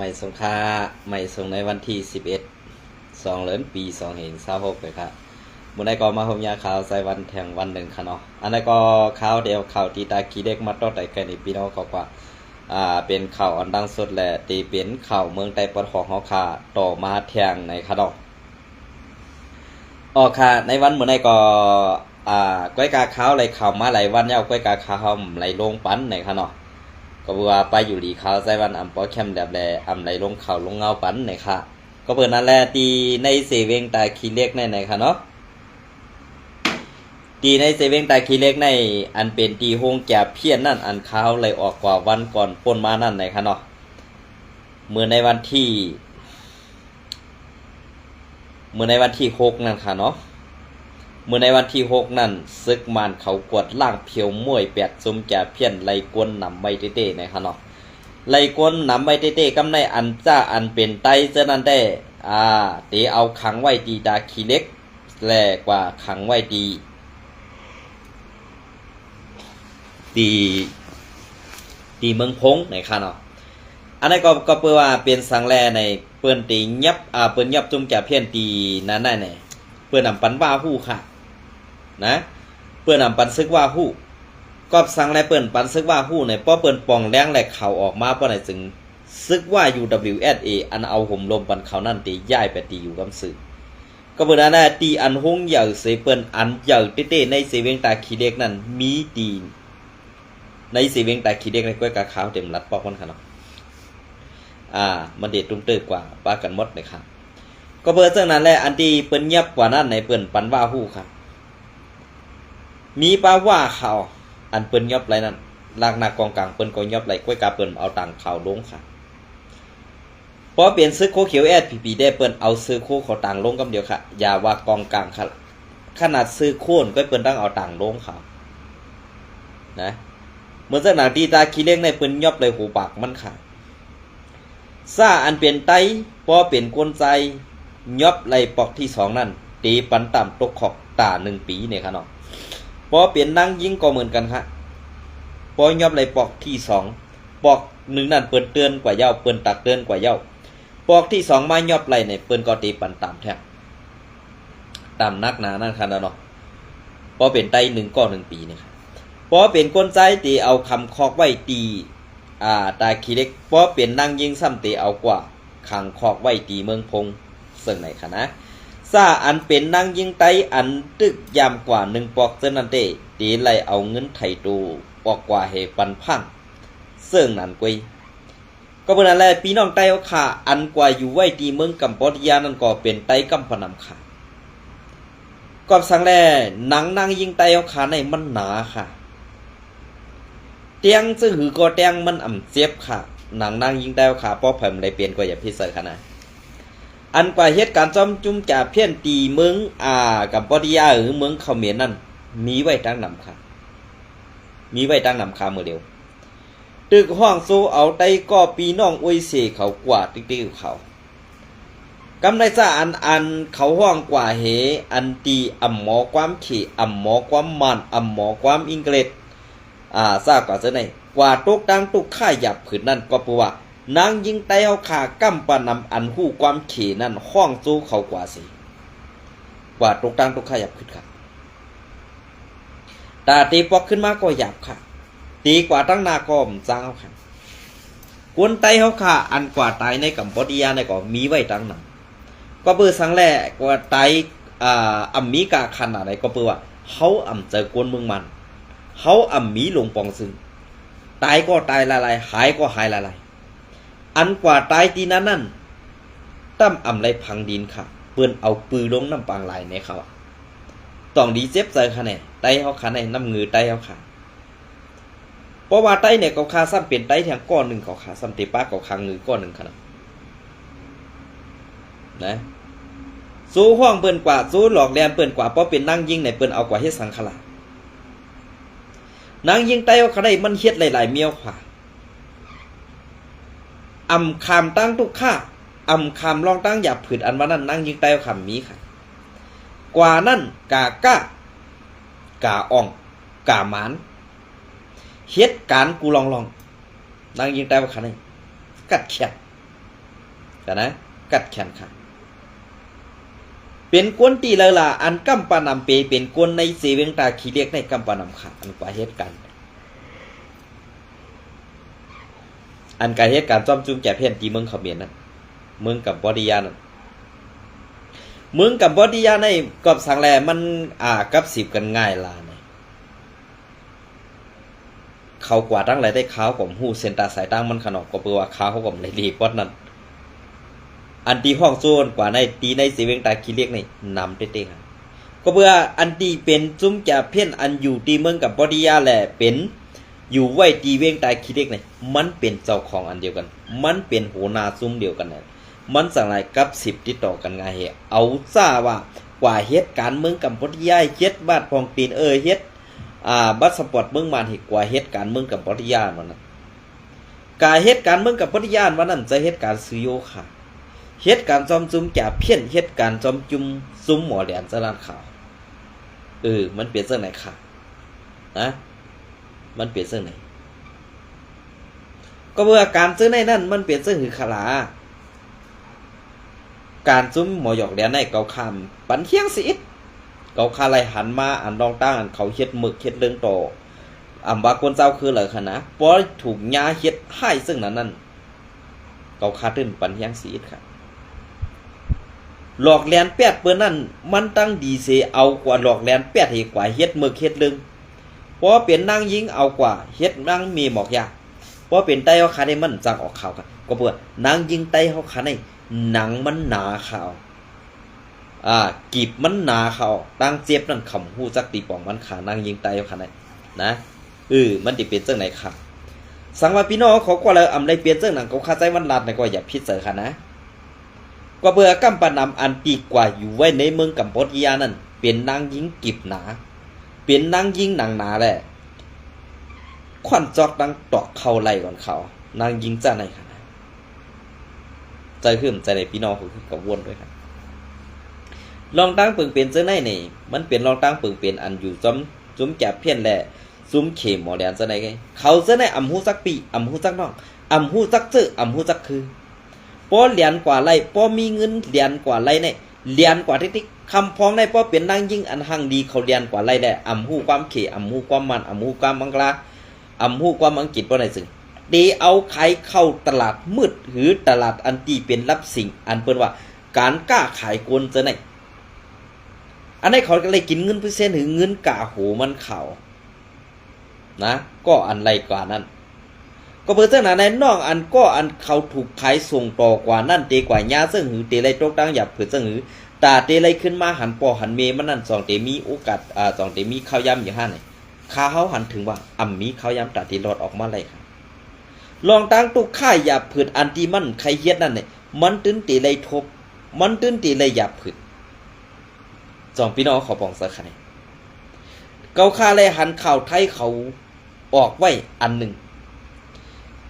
ไม่สงค่าไม่ส่งในวันที่11 2 เดือนปี2026เลยครับมื้อใดก็มาพบยาข่าวใส่วันแห่งวันหนึ่งค่ะเนาะอันนั้นก็ข่าวเดียวข่าวที่ตาขี้เด็กมาต่อได้กันนี่พี่น้องเขาว่าเป็นข่าวอันดังสุดแหละที่เป็นข่าวเมืองใต้ปอดของเฮาค่ะต่อมาแทงในค่ะเนาะค่ะในวันมื้อใดก็ก้อยกาข่าวไหลข่าวมาหลายวันแล้วก้อยกาข่าวไหลลงปันในค่ะเนาะก็ว่าไปอยู่ดีข่าวใส่วันอำปอแคมแบบแลไหลลงข่าวลงเงาปันในค่ะก็เปิดนั่นแหละตีในเซเว่งตาขี้เล็กในค่ะเนาะตีในเซเว่งตาขี้เล็กในอันเป็นตีโฮงแก่เพี้ยนนั่นอันข่าวไหลออกกว่าวันก่อนป่นมานั่นในค่ะเนาะเมื่อในวันที่6นั่นค่ะเนาะเมื่อในวันที่6นั่นซึกมานเขากวดล่างเพียวมวย8ซุ่มแก่เพี้ยนไหลกวนนำใบเต้ๆในค่ะเนาะไหลกวนนำใบเต้ๆกำในอันจ้าอันเป็นไตเจ้านั้นได้ตีเอาขังไว้ตีตาขี้เล็กแลกว่าขังไว้ตีเมืองพงในค่ะเนาะอันนั้นก็เพื่อว่าเป็นสังแลในเปิ้นตียับเปิ้นยับจุ่มแก่เพี้ยนตีนั้นได้เนี่ยเปิ้นนำปันว่าฮู้ค่ะนะเปิ้นนำปันซึกว่าฮู้ก็สังแลเปิ้นปันซึกว่าฮู้เนี่ยป้อเปิ้นปองแรงแหลกเข่าออกมาป้อไหนจึงซึกว่า UWSA อันเอาห่มลมปันเขานั่นตีย้ายไปตีอยู่กำซึกก็เปิ้นนั้นตีอันหงเหย่าเสเปิ้นอันเหย่าเต้ๆในเซเวงตาขี้เด็กนั่นมีตีในเซเวงตาขี้เด็กในก้อยกาขาวเต็มรัดป้อคนค่ะเนาะมันเด็ดตุ้มตื้อกว่าปากันหมดเลยครับก็เปิดเรื่องนั้นแหละอันที่เปิ้นเงียบกว่านั้นในเปิ้นปันว่าฮู้ครับมีป้าว่าเขาอันเปิ้นเงียบไรนั่นลากหน้ากองกลางเปิ้นก็เงียบไรก้อยกาเปิ้นเอาต่างข่าวลงค่ะพอเปลี่ยนซื้อโคเขียวSPPได้เปิ้นเอาซื้อโคเขาต่างลงกำเดียวค่ะอย่าว่ากองกลางค่ะขนาดซื้อโค่นก็เปิ้นต้องเอาต่างลงค่ะนะเหมือนสนามตีตาขี้เล็กในเปิ้นเงียบเลยหูปากมันค่ะซ่าอันเปลี่ยนไตพอเปลี่ยนกลใจยอบไหลปอกที่2นั่นตีปันต่ำตกขอกตา1 ปีเนี่ยครับเนาะพอเปลี่ยนนั่งยิงก็เหมือนกันครับพอยอบไหลปอกที่2ปอก1นั่นเปิ้นเตือนกว่าเย้าเปิ้นตักเตือนกว่าเย้าปอกที่2มายอบไหลเนี่ยเปิ้นก็ตีปันต่ำแท้ต่ำนักหนานั่นครับเนาะพอเปลี่ยนไต1ก็1 ปีเนี่ยครับพอเปลี่ยนกลใจตีเอาคำคอกไว้ตีตาขี้เล็กเพราะเปลี่ยนนั่งยิงซ้ำตีเอากว่าขังคอกไว้ตีเมืองพงซึ่งไหนคะนะซ่าอันเป็นนั่งยิงไตอันตึกยามกว่า1 ปอกเจ้านั่นเต้ตีไล่เอาเงินไถตูปอกกว่าเหปันพังซึ่งนั่นกวยก็เป็นอะไรพี่น้องไต้เอาขาอันกว่าอยู่ไว้ตีเมืองกัมพูชานั่นก็เป็นไตกัมพนำขาก็สังแลหนังนั่งยิงไตเอาขาในมันหนาค่ะเตียงซึ่งหือก็เตียงมันเจ็บค่ะหนังนั่งยิงได้ขาป้อเพิ่มเลยเปลี่ยนก็อย่าพิเศษขนาดอันกว่าเหตุการณ์จอมจุ่มจ่าเพี้ยนตีเมืองกับปอดียาหรือเมืองเขมรนั่นมีไว้ตั้งนำค่ะมีไว้ตั้งนำค่ะมือเดียวตึกห้องโซเอาไตก็ปีน้องอวยเสเขากว่าติ๊กๆเขากำไรซ่าอันเขาห้องกว่าเหอันตีหมอความขี่หมอความมันหมอความอังกฤษทราบกว่าเจ้าไหนกว่าตุกดังตุกข่ายหยับผืนนั่นก็เพราะว่านางยิงไตเอาขากั้มปานำอันหู้ความเขนั่นห้องสู้เขากว่าสิกว่าตุกดังตุกข่ายหยับขึ้นค่ะตาตีปอกขึ้นมาก็หยับค่ะตีกว่าตั้งนาก็มจ้างเอาค่ะกวนไตเขาค่ะอันกว่าตายในกัมพูชาในก็มีไว้ตั้งนั้นก็เปิดสังแรกกว่าไตมีกาขนาดไหนก็เปิดว่าเขาเจอกวนเมืองมันเขามีหลงปองซึ่งตายก็ตายละลายหายก็หายละลายอันกว่าตายตีนั้นนั่นตั้มไรพังดินค่ะเปื้อนเอาปืนลงน้ำปางลายในเขาต้องดีเจ็บใจค่ะเนี่ยไตเขาขาในน้ำเงือไตเขาขาเพราะว่าไตเนี่ยเขาขาซ้ำเป็นไตแทงก้อนหนึ่งเขาขาซ้ำตีป้าเขาขาเงือก้อนหนึ่งขนาดนะสู้ห้องเปื้อนกว่าสู้หลอกแลนเปื้อนกว่าเพราะเป็นนั่งยิงในเปื้อนเอากว่าเฮ็ดสังขารนางยิงไตว่าเขาได้มันเฮ็ดหลายๆเมียวขวาคามตั้งทุกข้าคามลองตั้งหยับผืนอันว่านั้นนางยิงไตว่าคำมีค่ะกว่านั้นกาก้ากาอ่องกาหมานเฮ็ดการกูลองนางยิงไตว่าเขาได้กัดแขก กันนะกัดแขนขาเป็นกวนตีเลยล่ะอันกำปานำเปเป็นกวนในเสเวงตาขี้เล็กในกำปานำขาอันกว่าเหตุการณ์อันการเหตุการณ์จ้อมจุ่มแก่เพี้ยนตีเมืองเขมรนั่นเมืองกับบอดียานั่นเมืองกับบอดียาในกับสังแลมันกับสิบกันง่ายล่ะเนี่ยเขากว่าตั้งไรได้ข้าวผมหูเซนตาสายตั้งมันขนอกก็เปว่าข้าวเขาผมเลยดีปอดนั่นอันตีห้องโซนกว่าในตีในเสเวงตาขี้เล็กนี่นำเต้ๆครับก็เพื่ออันตีเป็นจุ่มจะเพี้ยนอันอยู่ตีเมืองกับบอดียาแหละเป็นอยู่ไว้ตีเวงตาขี้เล็กนี่มันเป็นเจ้าของอันเดียวกันมันเป็นหัวหน้าซุ่มเดียวกันเนี่ยมันสั่งไรกับสิบติดต่อกันไงเหรอเอาซะว่ากว่าเหตุการณ์เมืองกัมพูชาเฮ็ดบ้านพองตีนเฮ็ดบัสปอร์ตเมืองมานเหตุกว่าเหตุการณ์เมืองกัมพูชาวันนั้นกาเหตุการณ์เมืองกัมพูชาวันนั้นจะเหตุการณ์ซื้อโยค่ะเหตุการณ์จอมจุ่มจ่าเพี้ยนเหตุการณ์จอมจุ่มซุ้มหมอแหลนสลานข่าวมันเปลี่ยนเรื่องไหนค่ะนะมันเปลี่ยนเรื่องไหนก็เมื่อการซื้อในนั่นมันเปลี่ยนเรื่องหือขลาการซุ้มหมอหยอกแหลนในเกาคำปันเที่ยงสิเกาคาไรหันมาอันดองตั้งอันเขาเฮ็ดหมึกเฮ็ดเรื่องโตบาคนเจ้าคือเหรอคะนะเพราะถูกยาเฮ็ดให้ซึ่งนั่นเกาคาตื้นปันเที่ยงสิค่ะหลอกแลนแปดเปิ้นนั่นมันตั้งดีเซเอากว่าหลอกแลนแปดให้กว่าเฮ็ดหมึกเฮ็ดเรื่องเพราะเป็นนางยิงเอากว่าเฮ็ดนางมีหมอกยาเพราะเป็นไตเฮาคาได้มันจังออกข่าวกันก็เพื่อนางยิงไตเฮาคาได้หนังมันหนาข่าวกีบมันหนาข่าวตั้งเจ็บนั่นขำหู้จักตีป่องมันขานางยิงไตเฮาคาได้นะมันสิเป็นจังไหนค่ะสังว่าพี่น้องเขาก็เลยอำได้เปลี่ยนจังหนังเขาคาใจมันลาดในก็อย่าพิจารณาค่ะนะก็เบื่อกำปานำอันตีกว่าอยู่ไว้ในเมืองกัมพูชานั่นเป็นนางยิงกีบหนาเป็นนางยิงหนังหนาแหละควันจอกดังตอกเข้าไหลก่อนเขานางยิงจ้าไหนค่ะใจขึ้นใจในพี่น้องเขาคือกังวลด้วยครับลองตั้งเปิงเป็นเจ้าไหนนี่มันเป็นลองตั้งเปิงเป็นอันอยู่จุ้มแก็บเพี้ยนแหละจุ้มเข็มหมอแดนเจ้าไหนไงเขาเจ้าไหนอำหูจักปีอำหูจักน้องอำหูจักซื้ออำหูจักคือป้อเหรียญกว่าไรป้อมีเงินเหรียญกว่าไรเนี่ยเหรียญกว่าที่คำพ้องได้ป้อเป็นนางยิงอันหังดีเขาเหรียญกว่าไรได้อำหูความเขอำหูความมันอำหูความมังกรอำหูความอังกฤษป้อไหนซึ่งดีเอาไข่เข้าตลาดมืดหรือตลาดอันตีเป็นรับสิ่งอันเปิ้นว่าการกล้าขายกวนจะไหนอันนี้เขาก็เลยกินเงินเปอร์เซ็นต์หรือเงินกะโหมันเข่านะก็อันไรกว่านั้นก็เพื่อเจ้าหน้าในน้องอันก็อันเขาถูกขายส่งต่อกว่านั่นเตกว่ายาซึ่งหือเตไรตกตั้งหยับเผื่อซึ่งหือตาเตไรขึ้นมาหันปอหันเมมันนั่นสองเตมีโอกาสสองเตมีข้าวยำอย่างห้าไหนข้าเขาหันถึงว่ามีข้าวยำตาตีรอดออกมาเลยครับลองตั้งตุกข่ายหยาบผืดอันที่มันใครเฮ็ดนั่นเนี่ยมันตื้นตีไรทบมันตื้นตีไรหยาบผืดสองพี่น้องเขาปองสะไข่เกาคาเลยหันข่าวไทยเขาออกไว้อันหนึ่ง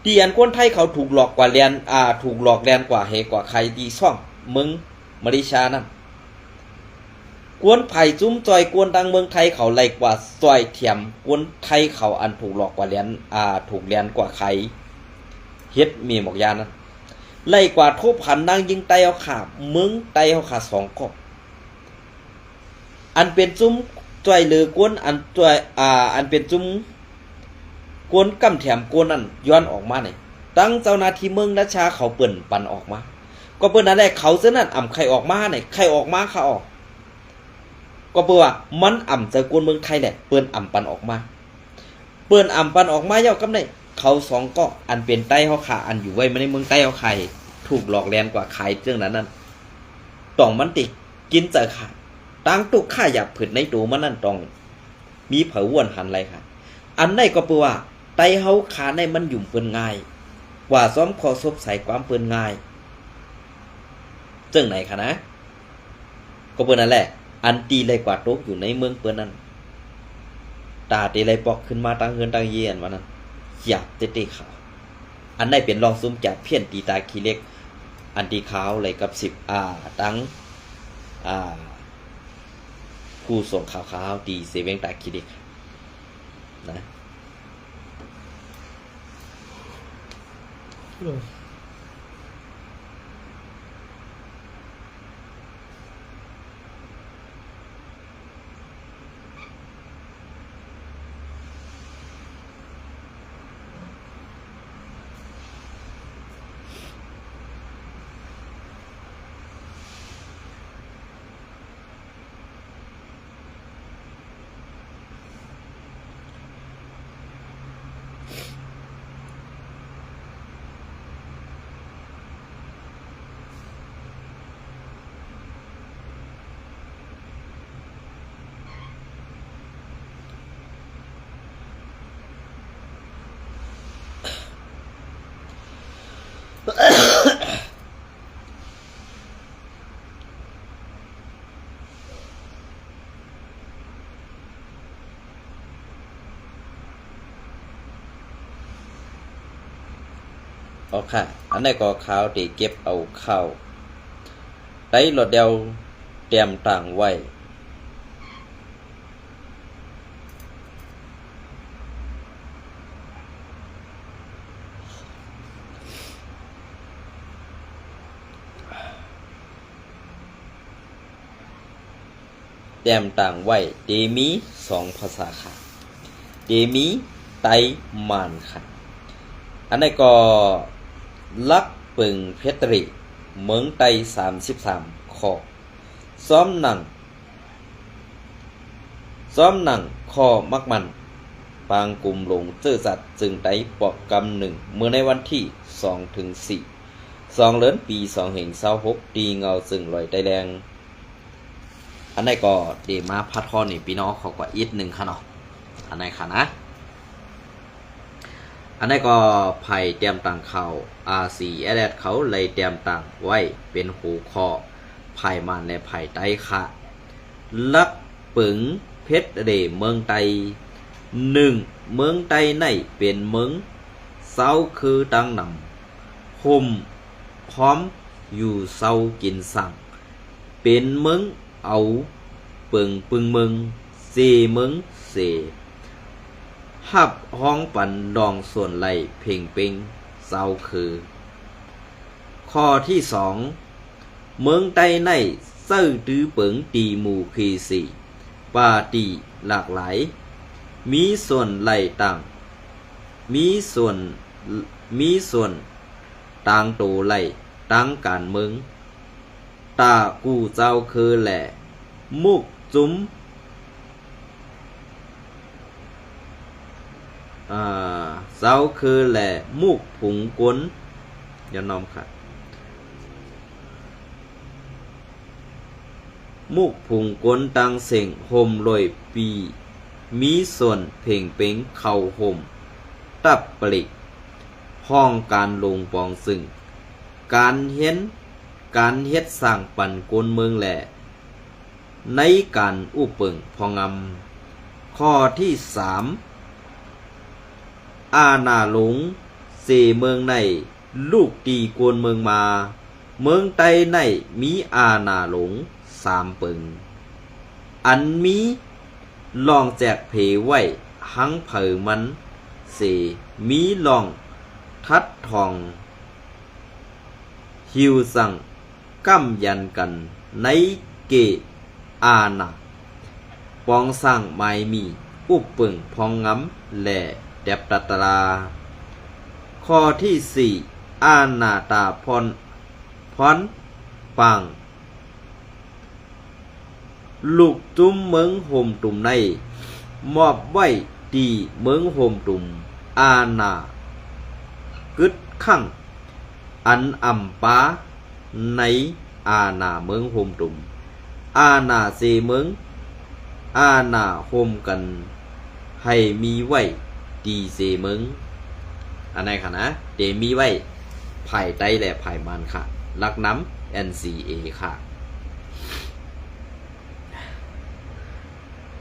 ที่อันคนไทยเขาถูกหลอกกว่าแลนถูกหลอกแลนกว่าเฮกว่าใครดีซ่องเมืองมาริชานั่นกวนไผ่จุ้มจอยกวนดังเมืองไทยเขาไล่กว่าซอยเทียมกวนไทยเขาอันถูกหลอกกว่าแลนถูกแลนกว่าใครเฮ็ดมีหมอกยานั้นไล่กว่าทุบหันนางยิงไตเอาขามึงไตเอาขาสองกบอันเป็นจุ้มจอยหรือกวนอันจอยอันเป็นจุ้มกวนกำแถมกวนนั่นย้อนออกมาเนี่ยตั้งเจ้าหน้าที่เมืองราชาเขาเปิ่นปันออกมาก็เปิ่นนั่นแหละเขาเส้นนั่นใครออกมาเนี่ยใครออกมาเขาออกก็เปิ่นว่ามันเจอกวนเมืองไทยแหละเปิ่นปันออกมาเปิ่นปันออกมาเย้ากำเนี่ยเขาสองก็อันเป็นไต้เขาขาอันอยู่ไว้ไม่ในเมืองไต้เขาไข่ถูกหลอกแลนกว่าขายเรื่องนั้นต้องมันติกินเจอขาตั้งตุกข่าหยาบผืดในตัวมันนั่นต้องมีเผาวนหันไรค่ะอันไหนก็เปิ่นว่าไต้เขาขาในมันหยุ่มเปิ้นง่ายกว่าซ้อมคอซบใส่ความเปิ้นง่ายจังไหนคะนะก็เปิ้นนั่นแหละอันตีเลยกว่าตกอยู่ในเมืองเปิ้นนั่นตาตีเลยปอกขึ้นมาตั้งเฮือนตั้งเยียนวันนั้นอยากเตะขาวอันไหนเป็นรองซุ้มจากเพี้ยนตีตาขี้เล็กอันตีขาวเลยกับ10ตั้งผู้ส่งข่าวตีเสเวงตาขี้เล็กนะ ออกค่ะอันนี้ก็ขาวที่เก็บเอาเข้าได้รถเดียวเตรียมต่างไว้เตรียมต่างไว้เดมี2ภาษาค่ะเดมีไตมานค่ะอันนี้ก็ลักปึงเพชริเมืองไต33ข้อซ้อมหนังข้อมักมันปางกลุ่มหลงเจอสัตว์จึงไตปอกกำ1เมื่อในวันที่2ถึง4 2เดือนปี2แห่ง26ตีเงาซึ่งลอยไตแดงอันนี้ก็เดมาพัดทอนี่พี่น้องเขาก็อีก1ค่ะเนาะอันนี้ค่ะนะอันนี้ก็ไผ่เตรียมต่างเขาRC แอดเขาเลยเตรียมต่างไว้เป็นหูคอไผ่มันและไผ่ไตค่ะลักปึงเพชรเดเมืองไต1เมืองไตในเป็นเมืองเศร้าคือตั้งนำห่มพร้อมอยู่เศร้ากินสั่งเป็นเมืองเอาปึงเมืองเสเมืองเสหับห้องปันดองส่วนไหลเพ่งเป่งเศร้าคือข้อที่2เมืองไตในเซ้อตื้อเปิงตีหมู่คีสี่ปาตีหลากหลายมีส่วนไหลต่างมีส่วนต่างโตไหลต่างการเมืองตากูเจ้าคือแหละมุกจุ้มเจ้าคือแหละมุกผุงกวนอย่านอมค่ะมุกผุงกวนตังเสียงห่มลอยปีมีส่วนเพ่งเป่งเข่าห่มตับปลิกห้องการลงปองซึ่งการเฮ็ดสร้างปั่นกวนเมืองแหละในการอุปเปิงพองำข้อที่3อาณาหลงเสเมืองในลูกตีกวนเมืองมาเมืองไตในมีอาณาหลง3ปึงอันมีลองแจกเพไว้หังเผอมันเสมีลองทัดทองหิวสั่งก้ำยันกันในเกอาณาปองสร้างไม้มีอุปปึงพองงำแหล่แดบตัตราข้อที่4อาณาตาพรปังลูกจุ้มเมืองห่มตุ่มในมอบไว้ดีเมืองห่มตุ่มอาณากึดขังอันอำปาในอาณาเมืองห่มตุ่มอาณาเสเมืองอาณาห่มกันให้มีไว้ดีเสเมืองอันไหนค่ะนะเดมีไว้ไผ่ไตและไผ่มันค่ะลักน้ำ NCA ค่ะ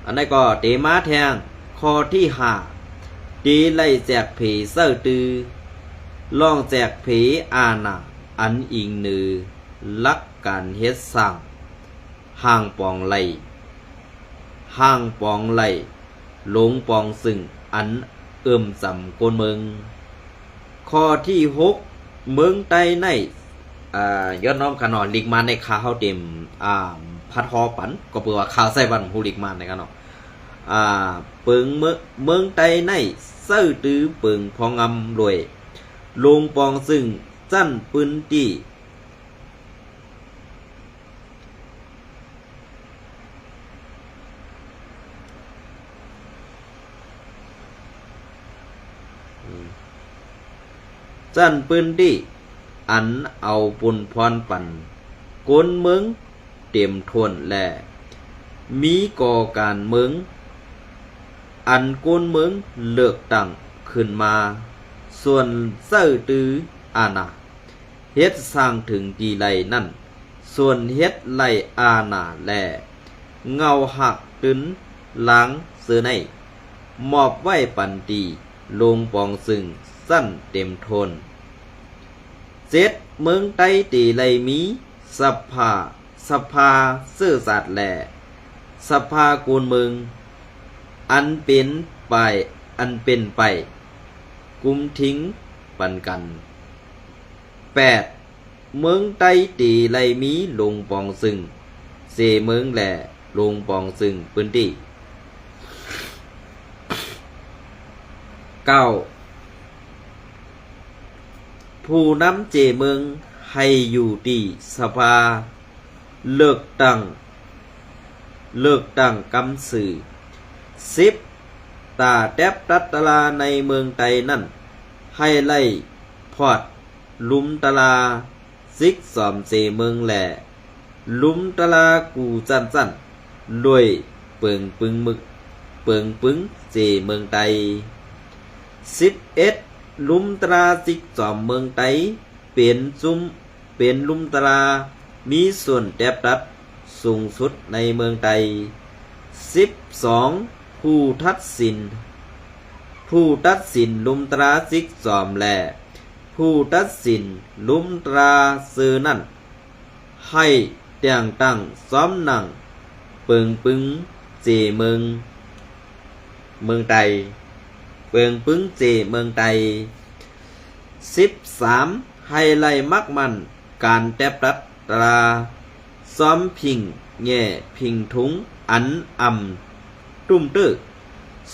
อันนี้ก็เตมาแทงข้อที่5ตีไล่แจกเพเซอร์ตือลองแจกเพอาณาอันอิงนือลักการเฮ็ดสร้างห่างปองไหลลงปองซึ่งอันจำกนเมืองข้อที่6เมืองไตในยอดน้อมขนอนลิกมาในคาเฮาเต็มพัดฮอปันก็เปิดว่าข่าวใส่บันฮูลิกมาในกันเนาะเปิงเมืองไตในเซ้อตื้อเปิงพองำรวยลงปองซึ่งจั่นปืนตีจั่นปืนตีอันเอาปุนพรปันกนเมืองเต็มทวนแลมีก่อการเมืองอันกนเมืองเลือกตั้งขึ้นมาส่วนเซ้อตื้ออาณาเฮ็ดสร้างถึงดีไลนั่นส่วนเฮ็ดไลอาณาแลเงาหักตึนล้างเสือในมอบไว้ปันตีลงปองซึ่งสั้นเต็มทน เจ็ดเมืองไต้ตีไลมีสภาซื่อสัตย์แหล่สภากูลเมืองอันเป็นไปกุมทิ้งปันกัน 8. เมืองไต้ตีไลมีลงปองซึ่งเสเมืองแหล่ลงปองซึ่งพื้นที่ 9. ผู้นำเจเมืองให้อยู่ที่สภาเลือกตั้งกำสื่อ 10. ตาแทบรัตลาในเมืองไทยนั่นให้ไล่พอดลุมตลาซิกสอมเจเมืองแหล่ลุมตลากูจันรวยเปิงปึงเจเมืองไทย 11. ลุมตราซิกสอมเมืองไทยเป็นลุมตรามีส่วนแทบรัดสูงสุดในเมืองไทย 12. ผู้ตัดสินลุมตราซิกสอมแหล่ผู้ตัดสินลุมตราซื้อนั่นให้แต่งตั้งซ้อมหนังเปิงปึงเจเมืองไทยเปิงปึงเจเมืองไทย 13. ให้ไล่มักมันการแทบรัดตราซ้อมพิงแง่พิงทุงอันตุ้มตื้อ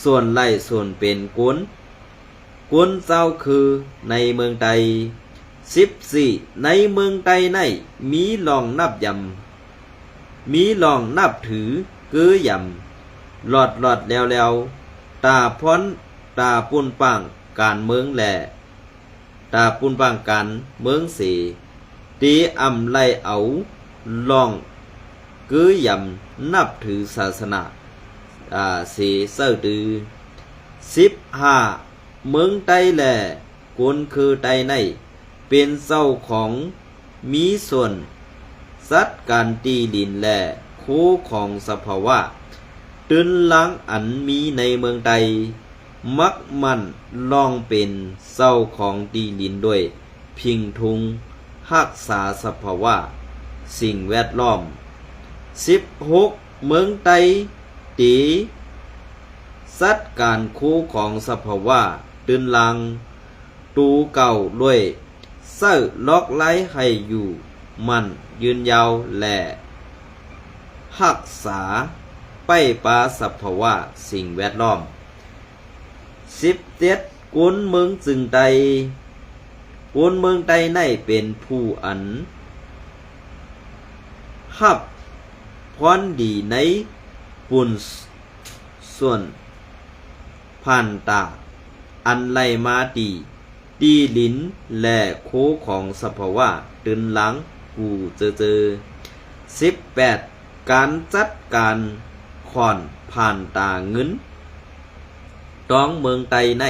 ส่วนไล่ส่วนเป็นกวนเจ้าคือในเมืองไทย 14. ในเมืองไทยในมีลองนับถือกือยำหลอดแล้วตาพ้อนตาปุ้นปังการเมืองแหล่ตาปุ้นปังการเมืองเสตีไล่เอาลองกือยำนับถือศาสนาเสเซอดือ 15. เมืองไทยแหล่กวนคือไทยในเป็นเจ้าของมีส่วนสัดการตีดินแหล่คู่ของสภาวะตื่นหลังอันมีในเมืองไทยมักมันลองเป็นเจ้าของตีดินด้วยพิงทุงรักษาสภาวะสิ่งแวดล้อม 16. เมืองไทยตีสัดการคู่ของสภาวะตื่นหลังตูเก่าด้วยเสื้อล็อกไล่ให้อยู่มันยืนยาวและรักษาไปปาสภาวะสิ่งแวดล้อม 17. กวนเมืองจึงไตในเป็นผู้อันฮับพรดีในปุ่นส่วนผ่านตาอันไล่มาตีลิ้นและโคของสภาวะตื่นหลังกูเจอ 18. การจัดการข่อนผ่านตาเงินต้องเมืองไทยใน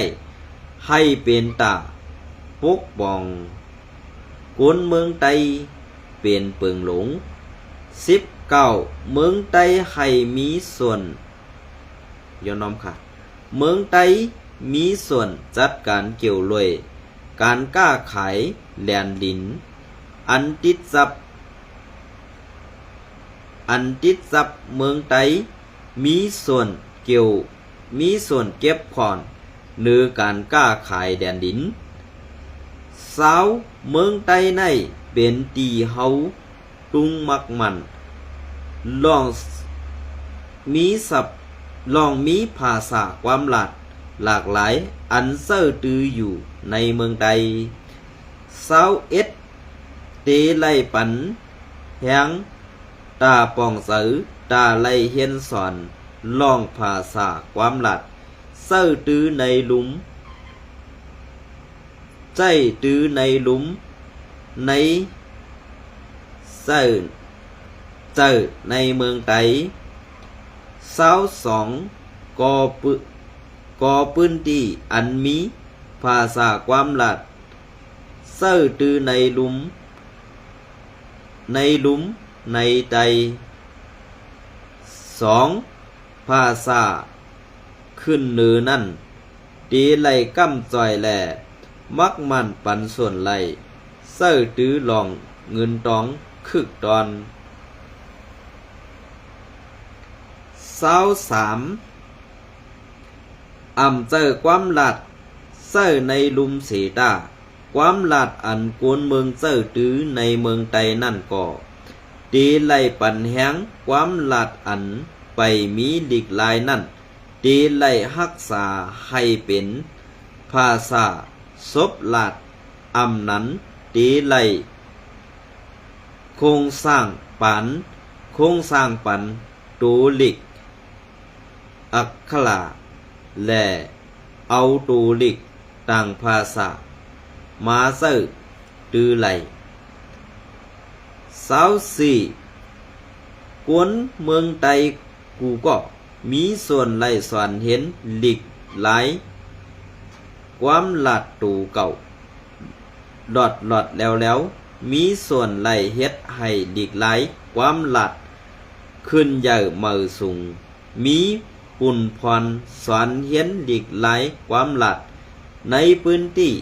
ให้เป็นตาปกป้องกวนเมืองไทยเป็นเปิงหลง 19. เมืองไทยให้มีส่วนย้อนน้อมค่ะเมืองไทยมีส่วนจัดการเกี่ยวลอยการค้าขายแลนดินอันติดซับเมืองไทยมีส่วนเก็บผ่อนหรือการค้าขายแดนดิน20เมืองไทยในเป็นตีเฮาตุงมักมันลองมีภาษาความหลากหลายอันเซอร์ตืออยู่ในเมืองไทย21เตไลปันแหงตาปองสือตาไลเฮียนสอนลองภาษาความหลัดเซอร์ตือในหลุมใจตือในหลุมในเซอร์ในเมืองไทย22ก่อพื้นที่อันมีภาษาความหลัดเซอร์ตือในหลุมในใจ 2. ภาษาขึ้นเนือนั่นตีไหลกำจอยแหล่มักมันปันส่วนไหล เซ้อตื้อหลองเงินตองคึกตอน23อำเจอความหลัดเซ้อในลุมเสตาความหลัดอันกวนเมืองเซ้อตื้อในเมืองไตนั่นก็ตีไล่ปันแหงความหลัดอันไปมีหลีกลายนั่นตีไล่รักษาให้เป็นภาษาศพหลัดอำนั้นตีไล่โครงสร้างปันตูลิกอักขระและเอาตูลิกต่างภาษามาเซ้อตือไหล24กวนเมืองไตกูก็มีส่วนไหลสอนเห็นหลีกหลายความหลัดตูเก่าหลอดแล้วมีส่วนไหลเฮ็ดให้หลีกหลายความหลัดขึ้นใหญ่เมือสูงมีปุ่นพรสอนเห็นหลีกหลายความหลัดในพื้นที่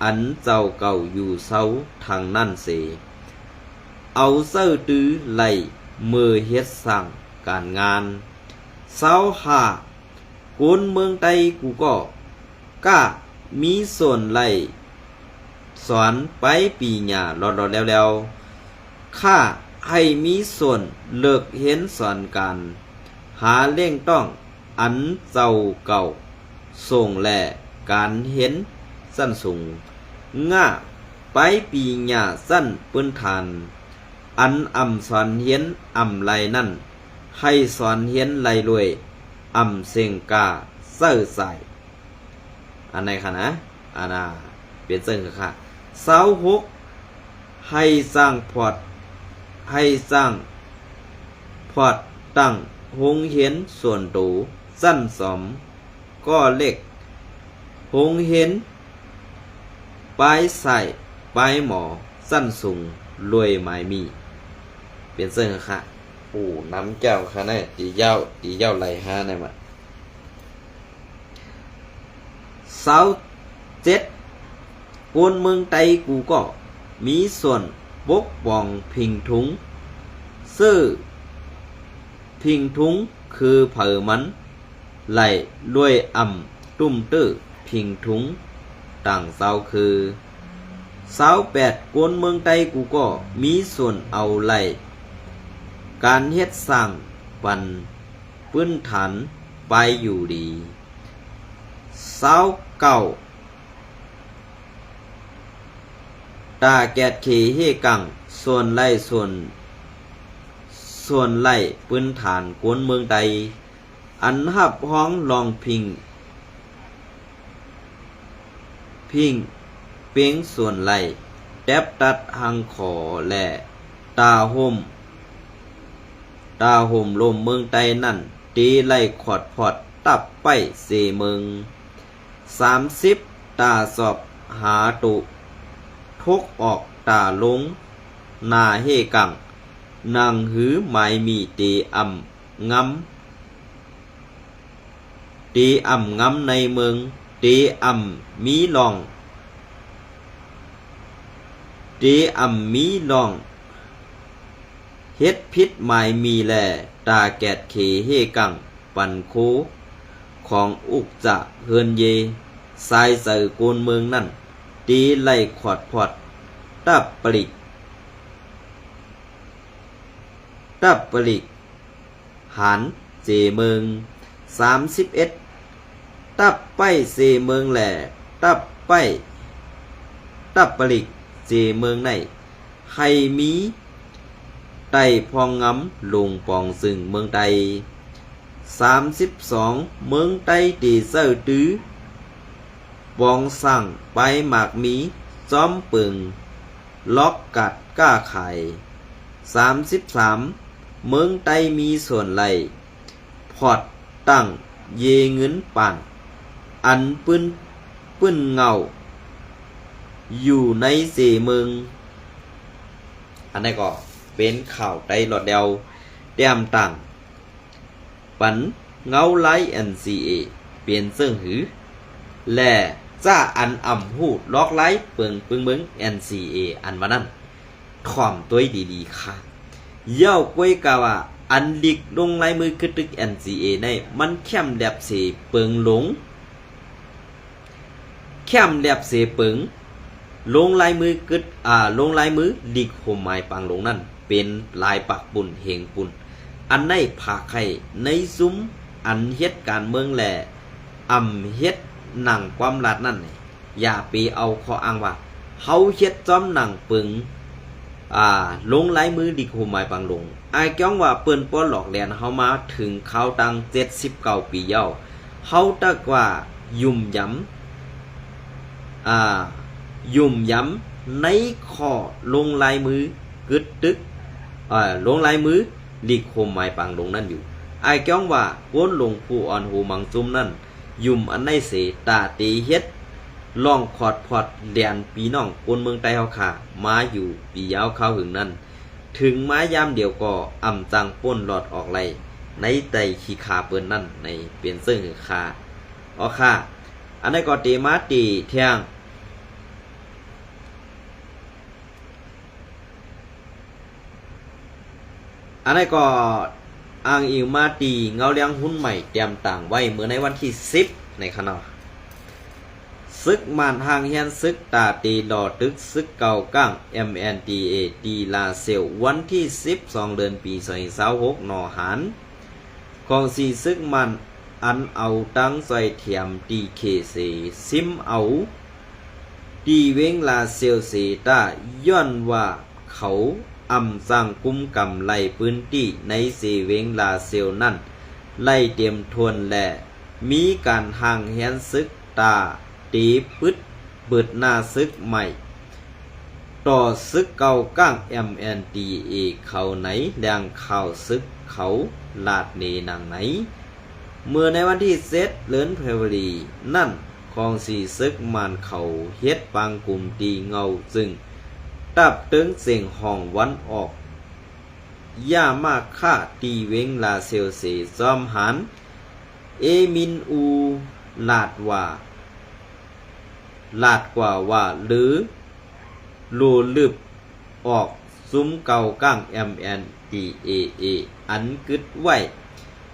อันเจ้าเก่าอยู่เซาทางนั่นเสเอาเซ้อตื้อไหลมือเฮ็ดสั่งการงาน25คนเมืองไตกูก็กล้ามีส่วนไหลสอนไปปีหญ้าหลอดแล้วข้าให้มีส่วนเลิกเห็นสอนการหาเล่งต้องอันเจ้าเก่าส่งแลการเห็นสั้นสูงง่าไปปีหญ้าสั้นปื้นทานอันอำสอนเห็นอำไหลนั่นให้สอนเห็นไหลรวยอำเสงกาเซ้อใส่อันไหนคะนะอันน่ะเปลี่ยนเส้นค่ะ26ให้สร้างพอร์ตตั้งโรงเรียนส่วนตัวสั้นสมก็เล็กโรงเรียนปลายใส่ปลายหมอสั้นสูงรวยหมายมีเปลี่ยนเส้นค่ะโอ้น้ำเจ้าค่ะเนี่ยตีเย้าไหลหาเนี่ยมา27คนเมืองไตกูก็มีส่วนปกป้องพิงทุงซื่อพิงทุงคือเผอมันไหลด้วยอ่ำตุ้มตื้อพิงทุงต่างเศร้าคือ28คนเมืองไตกูก็มีส่วนเอาไหลการเฮ็ดสร้างปันพื้นฐานไปอยู่ดี29ตาแกดเขเฮกังส่วนไล่ปืนฐานกวนเมืองใดอันหับห้องลองพิงเปียงส่วนไล่แดบตัดหังขอและตาห่มลมเมืองใดนั่นตีไล่ขอดพอดตับไปเสเมือง30ตาสอบหาตุทกออกตาลงนาเฮกังนางหือหมายมีตีอ่ำงำในเมืองตีอ่ำมีลองเฮ็ดพิษหมายมีแลตาแกดเขเฮกังปันโคของอุกจะเฮินเยสายเสือโกนเมืองนั่นตีไล่ขอดพอดตับปลิกหานเจเมือง31ตับไปเจเมืองแหล่ตับปลิกเจเมืองในให้มีไต่พองงำลงปองซึ่งเมืองใด32เมืองใต้ตีเซ้อตื้อปองสั่งไปหมากมีจอมปึงล็อกกัดก้าไข่33เมืองใต้มีส่วนไหลพอดตั้งเยเงินปั่นอันปื้นเงาอยู่ในเสเมืองอันนี้ก็เป็นข่าวไต้หลอดเดียวเตรียมตั้งปันเงาไล NCA เปลี่ยนเสื้อหือและ จ้าอันอ่ำหูล็อกไลเปิงปึงเบิง NCA อันว่านั้นถ่อมตัวดีๆค่ะเย้ากวยกะว่าอันลิกลงลายมือคือตึก NCA ในมันเข้มแลบเสเปิงหลงเข้มแลบเสเปิงลงลายมือกึดลงลายมือลิกโฮมไม้ปังลงนั่นเป็นลายปักปุ่นเหงปุ่นอันในผาไข่ในซุ้มอันเฮ็ดการเมืองแหล่อำเฮ็ดหนังความลัดนั่นอย่าไปเอาข้ออ้างว่าเฮาเฮ็ดจอมหนังปึงลงลายมือดิโฮมายปังลงอายก้องว่าเปิ้นป้อนหลอกแลนเฮามาถึงเขาตัง79ปีเย้าเฮาตักว่ายุ่มย้ำในข้อลงลายมือกึดตึกลงลายมือดิโฮมายปังลงนั่นอยู่อายก้องว่าก้นลงผู้อ่อนหูมังซุมนั่นยุ่มอันในเสตาตีเฮ็ดลองขอดพอดแดนปีน้องคนเมืองใต้เฮาค่ะมาอยู่ปียาวเข้าหึงนั้นถึงมายามเดียวก็อ่ำจังป้นหลอดออกไหลในไตขี้ขาเปิ้นนั่นในเปลี่ยนซึ่งคาค่ะอันนี้ก็ตีมาตีเที่ยงอันนี้ก็อ้างอิงมาตีเงาเลี้ยงหุ้นใหม่เตรียมต่างไว้เมื่อในวันที่10ในคณะซึกมันห่างเฮียนซึกตาตีดอตึกซึกเก่าก้าง MNDA ตีลาเซลวันที่12เดือนปี2026นอหันของสีซึกมันอันเอาตั้งใส่เทียมตีเคเซซิมเอาตีเวงลาเซลเซตาย้อนว่าเขาอำสร้างกุมกำไล่พื้นที่ในเซเวงลาเซลนั่นไล่เตรียมทวนและมีการห่างเฮียนซึกตาตีปึดเบิดหน้าซึกใหม่ต่อซึกเก่าก้าง MNDA เขาไหนแรงข่าวซึกเขาลาดเนนางไหนเมื่อในวันที่7เดือนเพวรีนั่นของสีซึกมันเขาเฮ็ดปางกลุ่มตีเงาซึ่งตับตึงเสียงห้องวันออกย่ามากค่าตีเวงลาเซลเซซอมหันเอมินอูลาดกว่าว่าหรือลูลึบออกซุ้มเก่าก้าง MNDAA อันกึดไว้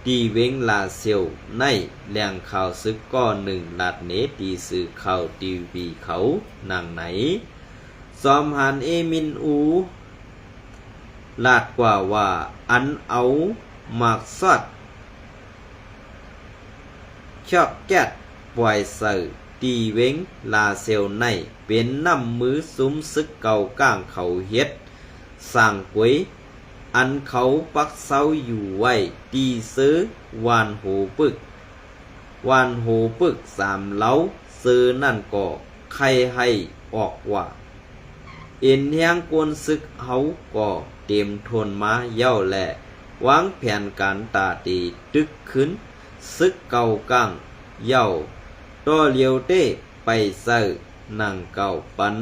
ตีเวงลาเซลในแหล่งข่าวซึกก้อนหนึ่งลาดเนตีสื่อข่าวทีวีเขานางไหนซอมหันเอมินอูลาดกว่าว่าอันเอาหมากซอดชอบแก๊ดปล่อยเสือตีเวงลาเซลในเป็นน้ำมือซุ้มซึกเก่าก้างเขาเฮ็ดสร้างกวยอันเขาปักเสาอยู่ไว้ตีซื้อวานโหปึก3เล้าซื้อนั่นก็ใครให้ออกว่าเอ็นแห้งกวนซึกเฮาก็เต็มทนมาเย้าแหละวางแผนการตาตีตึกขึ้นซึกเก่าก้างเย้าต่อเลียวเต้ไปเซอนั่งเก่าปัน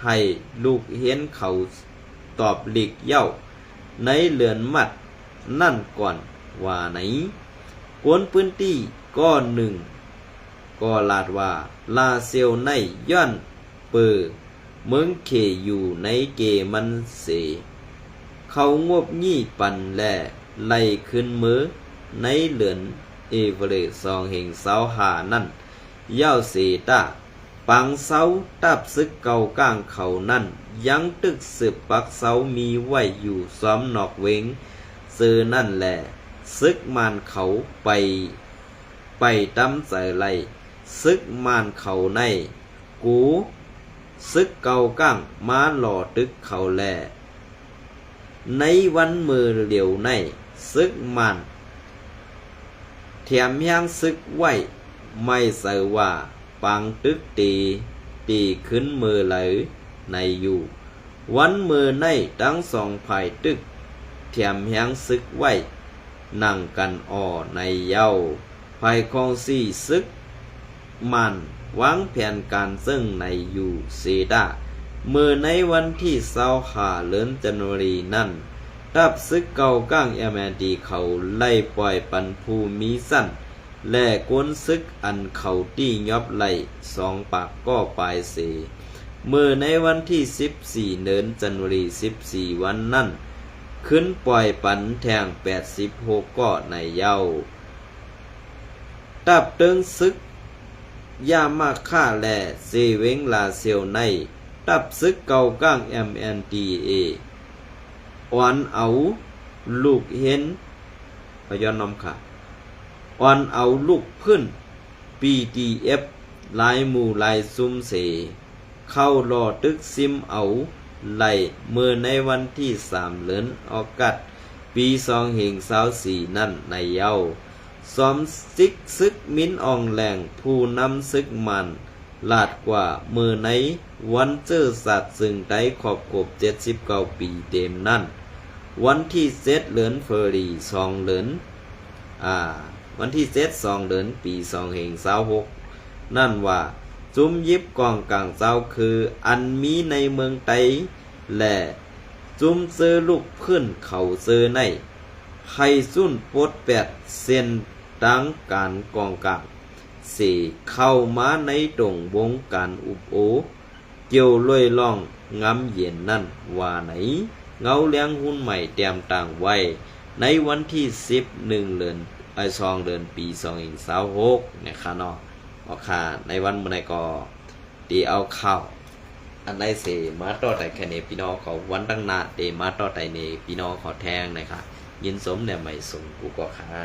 ให้ลูกเห็นเขาตอบหลีกเย้าในเลือนมัดนั่นก่อนว่าไหนกวนพื้นที่ก้อนหนึ่งก็ลาดว่าลาเซลในย้อนเปิดเมืองเขอยู่ในเกมันเสเขางบยี่ปันแลไล่ขึ้นมือในเหลือนเอเวอเรซองเฮงเสาหานั่นเย้าเสตาปังเสาตับซึกเก่าก้างเขานั่นยังตึกสืบปักเสามีไว้อยู่ซ้อมนอกเวงซื้อนั่นแหละซึกมานเขาไปตำใส่ไหลซึกมานเขาในกูซึกเก่าก้างมาหล่อตึกเขาแลในวันมือเหลียวในซึกมันแถมยังซึกไว้ไม่ใส่ว่าปังตึกตีขึ้นมือไหลในอยู่วันมือในทั้งสองภายตึกแถมยังซึกไว้นั่งกันอ่อในเย้าภายของสี่ซึกมันวางแผนการซึ่งในอยู่เซดาเมื่อในวันที่25เดือนธันวาคมนั้นทัพซึกเก่าก้างMNDเขาไล่ปล่อยปันภูมิสั้น และก้นซึกอันเขาตี้ยอบไหล2 ปากก็ปลายเสมือในวันที่14เดือนจันวารี14วันนั้นขึ้นปล่อยปันแทง86ก็ในเย้าตับเติงซึกยามาค่าแลเซเวงลาเซียวในตับซึกเก่าก้าง MNDA อ่อนเอาลูกเห็นพย้อนนำค่ะอ่อนเอาลูกพื้น PDF ลายหมู่ลายซุ่มเสเข้ารอตึกซิมเอาไหลเมื่อในวันที่3เดือนออกัสปี2524นั่นในเย้าซ้อมซิกซึกมิ้นอองแหลงผู้นำซึกมันลาดกว่ามือในวันเจอสัตว์ซึ่งได้ขอบกบ79 ปีเต็มนั่นวันที่7เดือนเฟอรี2เดือนวันที่7 2เดือนปี2526นั่นว่าจุมยิบกองกลางเจ้าคืออันมีในเมืองไตและจุมซื้อลูกพื้นเขาซื้อในให้สุ้นปด8เส้นดังการกองกลางสี่เข้ามาในดงวงการอุบโอเกี่ยวลอยล่องงำเย็นนั่นว่าไหนเงาเลี้ยงหุ้นใหม่เตรียมต่างไว้ในวันที่11เดือน2เดือนปี2526นะครับเนาะออกค่ะในวันเมื่อไหร่ก็ตีเอาเข้าอันได้เสมาต่อแต่แค่นี้พี่น้องเขาวันตั้งนาเดมาต่อแต่ในพี่น้องขอแทงนะครับยินสมเนี่ยไม่ส่งกูก็ค่ะ